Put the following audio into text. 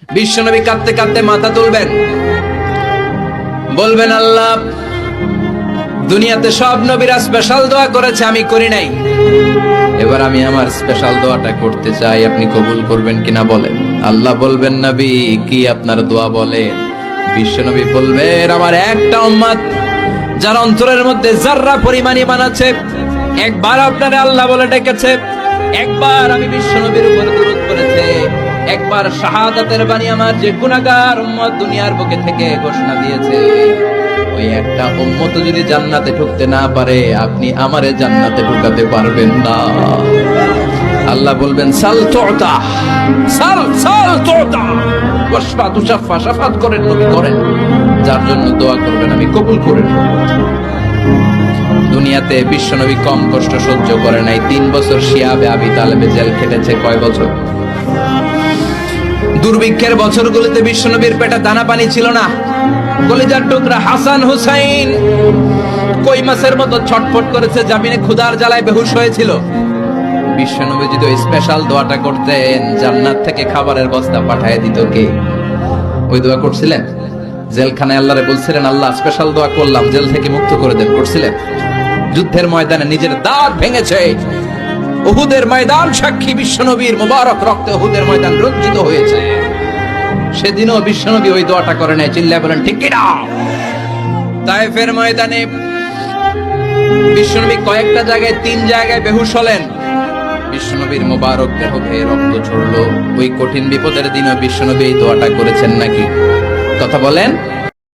বিশ্বনবী কাঁদতে কাঁদতে মাথা তুলবেন, বলবেন আল্লাহ, দুনিয়াতে সব নবীরা স্পেশাল দোয়া করেছে, আমি করি নাই, এবার আমি আমার স্পেশাল দোয়াটা করতে চাই, আপনি কবুল করবেন কিনা বলেন। আল্লাহ বলবেন, নবী কি আপনার দোয়া বলেন? বিশ্বনবী বলবেন, আমার একটা উম্মত যার অন্তরের মধ্যে যাররা পরিমাণ ঈমান আছে, একবার আপনারে আল্লাহ বলে ডেকেছে, একবার আমি বিশ্বনবীর উপর দুরূদ পড়েছে, একবার শাহাদাতের বাণী আমার যে গুনাহগার উম্মত দুনিয়ার বুকে থেকে ঘোষণা দিয়েছে, ওই একটা উম্মত যদি জান্নাতে ঢুকতে না পারে, আপনি আমারে জান্নাতে ঢুকাতে পারবেন না। আল্লাহ বলবেন, সাল তুতা, সাল সাল তুতা, ওয়াশফা তুশাফা, শাফাত করেন নবী করেন, যার জন্য দোয়া করবেন আমি কবুল করে নেব। দুনিয়াতে বিশ্বনবী কম কষ্ট সহ্য করে নাই। 3 বছর শিয়াবে আবি তালেবে জেল খেটেছে। কয় বছর? দুর্ভিক্ষের বছরগুলোতে বিশ্বনবীর পেটে দানা পানি ছিল না। কলিজার টুকরা হাসান হুসাইন কই মাছের মতো ছটফট করেছে, জামিনে ক্ষুধার জ্বালায় বেহুশ হয়েছিল। বিশ্বনবী যদি ওই স্পেশাল দোয়াটা করতেন, জান্নাত থেকে খাবারের বস্তা পাঠিয়ে দিত কে? ওই দোয়া করছিলেন? জেলখানায় আল্লাহরে বলছিলেন, আল্লাহ স্পেশাল দোয়া করলাম, জেল থেকে মুক্ত করে দেন, করছিলেন? যুদ্ধের ময়দানে নিজের দাঁত ভেঙেছে, উহুদের ময়দান সাক্ষী, বিশ্বনবীর মুবারক রক্তে উহুদের ময়দান রঞ্জিত হয়েছে। সেদিনও বিশ্বনবী ওই দোয়াটা করে নাই। চিল্লায় বলেন ঠিক কি না? তায়েফের ময়দানে বিশ্বনবী কয়েকটা জায়গায়, 3 জায়গায় বেহুশ হলেন। বিশ্বনবীর মুবারক দেহ বেয়ে রক্ত ঝরলো। ওই কঠিন বিপদের দিনও বিশ্বনবী এই দোয়াটা করেছেন নাকি? কথা বলেন।